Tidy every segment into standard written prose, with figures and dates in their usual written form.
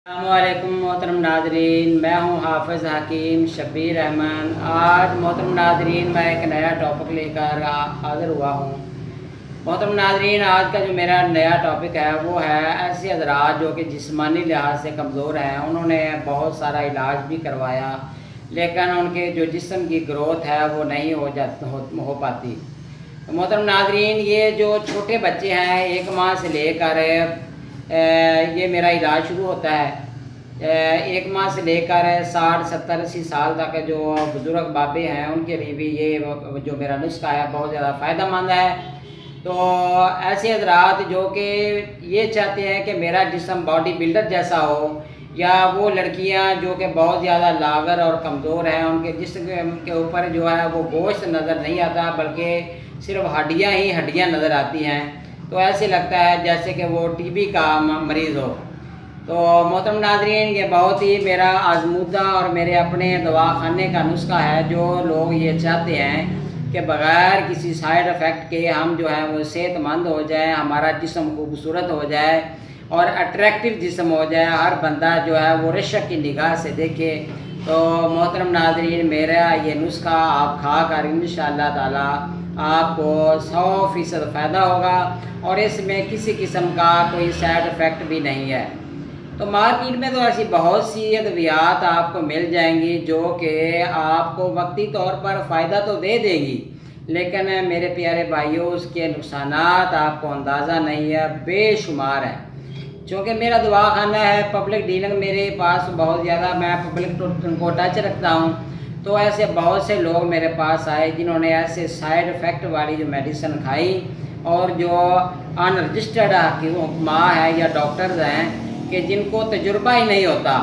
अस्सलामु अलैकुम मोहतरम नाजरीन, मैं हूं हाफिज़ हकीम शब्बीर रहमान। आज मोहतरम नाजरीन मैं एक नया टॉपिक लेकर हाज़िर हुआ हूं। मोहतरम नाजरीन, आज का जो मेरा नया टॉपिक है वो है ऐसे हज़रात जो कि जिस्मानी लिहाज से कमज़ोर हैं। उन्होंने बहुत सारा इलाज भी करवाया लेकिन उनके जो जिस्म की ग्रोथ है वो नहीं हो पाती। तो मोहतरम नाजरीन, ये जो छोटे बच्चे हैं 1 माह से लेकर ये मेरा इलाज शुरू होता है 1 माह से लेकर 60, 70, 80 साल तक जो बुज़ुर्ग बाबे हैं उनके लिए भी ये जो मेरा नुस्खा है बहुत ज़्यादा फ़ायदेमंद है। तो ऐसे हज़रात जो कि ये चाहते हैं कि मेरा जिस्म बॉडी बिल्डर जैसा हो, या वो लड़कियां जो कि बहुत ज़्यादा लागर और कमज़ोर हैं, उनके जिस्म के ऊपर जो है वो गोश्त नज़र नहीं आता बल्कि सिर्फ हड्डियाँ ही हड्डियाँ नज़र आती हैं। तो ऐसे लगता है जैसे कि वो टीबी का मरीज़ हो। तो मोहतरम नाज़रीन, ये बहुत ही मेरा आज़मूदा और मेरे अपने दवाखाने का नुस्खा है। जो लोग ये चाहते हैं कि बग़ैर किसी साइड इफ़ेक्ट के हम जो है वो सेहतमंद हो जाए, हमारा जिस्म खूबसूरत हो जाए और अट्रैक्टिव जिस्म हो जाए, हर बंदा जो है वो रशक की निगाह से देखे, तो मोहतरम नाज़रीन मेरा ये नुस्खा आप खा कर इंशाअल्लाह ताला आपको 100% फ़ायदा होगा और इसमें किसी किस्म का कोई साइड इफ़ेक्ट भी नहीं है। तो मार्केट में तो ऐसी बहुत सी अद्वियात आपको मिल जाएंगी जो कि आपको वक्ती तौर पर फ़ायदा तो दे देगी, लेकिन मेरे प्यारे भाइयों उसके नुकसानात आपको अंदाज़ा नहीं है, बेशुमार है। क्योंकि मेरा दवाखाना है, पब्लिक डीलिंग मेरे पास बहुत ज़्यादा, मैं पब्लिक को टच रखता हूँ। तो ऐसे बहुत से लोग मेरे पास आए जिन्होंने ऐसे साइड इफ़ेक्ट वाली जो मेडिसिन खाई और जो अनरजिस्टर्ड माँ है या डॉक्टर्स हैं कि जिनको तजुर्बा ही नहीं होता।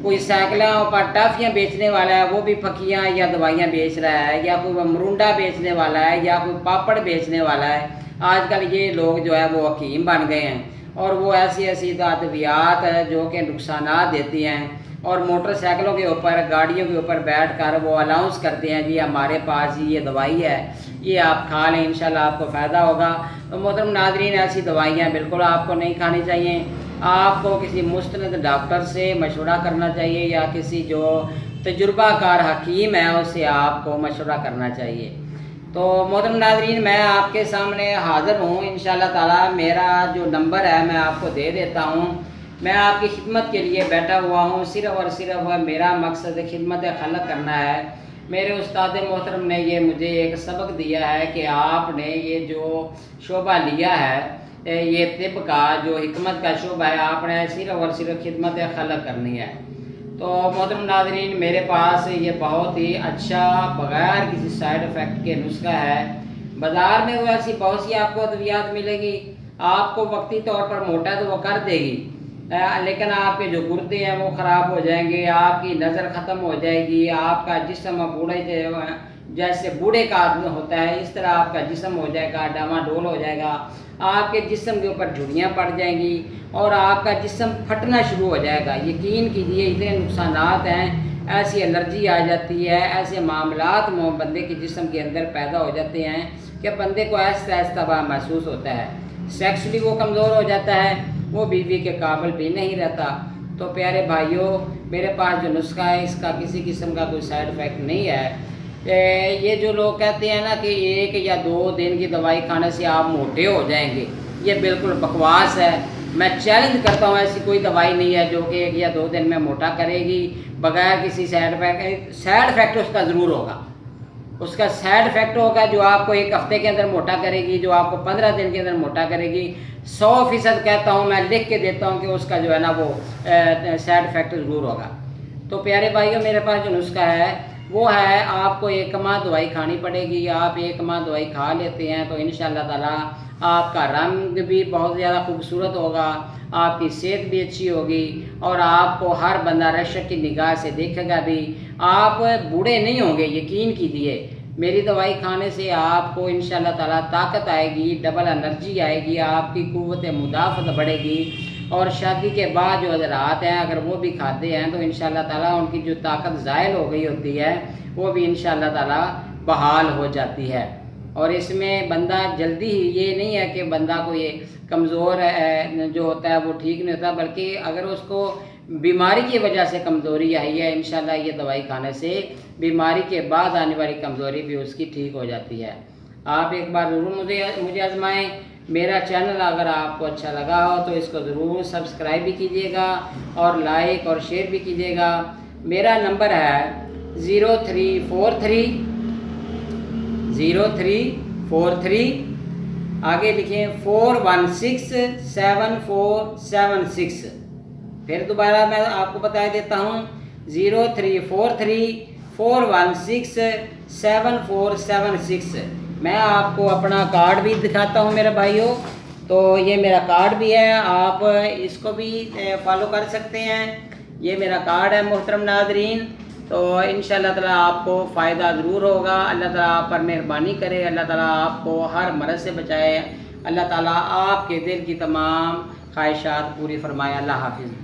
कोई साइकिलों पर टाफियाँ बेचने वाला है, वो भी फकियाँ या दवाइयाँ बेच रहा है, या कोई मरुंडा बेचने वाला है, या कोई पापड़ बेचने वाला है। आजकल ये लोग जो है वो हकीम बन गए हैं और वो ऐसी ऐसी अद्वियात है जो कि नुकसानात देती हैं, और मोटरसाइकिलों के ऊपर, गाड़ियों के ऊपर बैठ कर वो अनाउंस करते हैं जी हमारे पास ये दवाई है, ये आप खा लें, इंशाल्लाह आपको फ़ायदा होगा। तो मोहतरम नाज़रीन, ऐसी दवाइयाँ बिल्कुल आपको नहीं खानी चाहिए। आपको किसी मुस्तनद डॉक्टर से मशवरा करना चाहिए या किसी जो तजुर्बाकार हकीम है उससे आपको मशवरा करना चाहिए। तो मोहतरम नाज़रीन, मैं आपके सामने हाज़िर हूँ इंशाअल्लाह ताला। मेरा जो नंबर है मैं आपको दे देता हूँ। मैं आपकी खिदमत के लिए बैठा हुआ हूँ, सिर्फ़ और सिर्फ मेरा मकसद खिदमत खल्क़ करना है। मेरे उस्ताद मोहतरम ने ये मुझे एक सबक दिया है कि आपने ये जो शोबा लिया है, ये तिब का जो हिकमत का शोबा है, आपने सिर्फ़ और सिर्फ खिदमत खल्क़ करनी है। तो मोहतरम नाज़रीन, मेरे पास ये बहुत ही अच्छा बग़ैर किसी साइड इफ़ेक्ट के नुस्खा है। बाज़ार में वो ऐसी बहुत सी आपको अद्वियात मिलेगी, आपको वक्ती तौर पर मोटा तो वो कर देगी, लेकिन आपके जो गुर्दे हैं वो ख़राब हो जाएंगे, आपकी नज़र ख़त्म हो जाएगी, आपका जिस्म बूढ़े जैसे बूढ़े का आदमी होता है इस तरह आपका जिस्म हो जाएगा, डामाडोल हो जाएगा, आपके जिस्म के ऊपर झुर्रियाँ पड़ जाएंगी और आपका जिस्म फटना शुरू हो जाएगा। यकीन कीजिए इतने नुकसानात हैं, ऐसी एलर्जी आ जाती है, ऐसे मामलात बंदे के जिस्म के अंदर पैदा हो जाते हैं कि बंदे को ऐसा ऐसा महसूस होता है, सेक्सुअली वो कमज़ोर हो जाता है, वो बीवी के काबिल भी नहीं रहता। तो प्यारे भाइयों, मेरे पास जो नुस्खा है इसका किसी किस्म का कोई साइड इफ़ेक्ट नहीं है। ये जो लोग कहते हैं ना कि 1 या 2 दिन की दवाई खाने से आप मोटे हो जाएंगे, ये बिल्कुल बकवास है। मैं चैलेंज करता हूँ, ऐसी कोई दवाई नहीं है जो कि 1 या 2 दिन में मोटा करेगी बगैर किसी साइड इफ़ेक्ट। साइड इफ़ेक्ट उसका ज़रूर होगा, उसका साइड इफ़ेक्ट होगा जो आपको 1 हफ़्ते के अंदर मोटा करेगी, जो आपको 15 दिन के अंदर मोटा करेगी। 100% कहता हूँ, मैं लिख के देता हूँ कि उसका जो है ना वो साइड इफ़ेक्ट ज़रूर होगा। तो प्यारे भाइयों, मेरे पास जो नुस्खा है वो है, आपको 1 माह दवाई खानी पड़ेगी। आप 1 माह दवाई खा लेते हैं तो इंशाअल्लाह ताला आपका रंग भी बहुत ज़्यादा खूबसूरत होगा, आपकी सेहत भी अच्छी होगी और आपको हर बंदा रशक की निगाह से देखेगा भी, आप बूढ़े नहीं होंगे। यकीन कीजिए, मेरी दवाई खाने से आपको इंशाअल्लाह ताला ताकत आएगी, डबल एनर्जी आएगी, आपकी क़ुव्वत मुदाफ़त बढ़ेगी और शादी के बाद जो हज़रात हैं अगर वो भी खाते हैं तो इंशाअल्लाह ताला उनकी जो ताकत ज़ायल हो गई होती है वो भी इंशाअल्लाह ताला बहाल हो जाती है। और इसमें बंदा जल्दी ही, ये नहीं है कि बंदा को ये کمزور جو ہوتا ہے وہ ٹھیک نہیں ہوتا، بلکہ اگر اس کو بیماری کی وجہ سے کمزوری آئی ہے، انشاءاللہ یہ دوائی کھانے سے بیماری کے بعد آنے والی کمزوری بھی اس کی ٹھیک ہو جاتی ہے۔ آپ ایک بار ضرور مجھے آزمائیں۔ میرا چینل اگر آپ کو اچھا لگا ہو تو اس کو ضرور سبسکرائب بھی کیجیے گا اور لائک اور شیئر بھی کیجیے گا۔ میرا نمبر ہے 0343 آگے لکھیں 4167476۔ پھر دوبارہ میں آپ کو بتا دیتا ہوں 0343416746۔ میں آپ کو اپنا کارڈ بھی دکھاتا ہوں میرے بھائیوں، تو یہ میرا کارڈ بھی ہے، آپ اس کو بھی فالو کر سکتے ہیں۔ یہ میرا کارڈ ہے محترم ناظرین، تو انشاءاللہ تعالیٰ آپ کو فائدہ ضرور ہوگا۔ اللہ تعالیٰ آپ پر مہربانی کرے، اللہ تعالیٰ آپ کو ہر مرض سے بچائے، اللہ تعالیٰ آپ کے دل کی تمام خواہشات پوری فرمائے۔ اللہ حافظ۔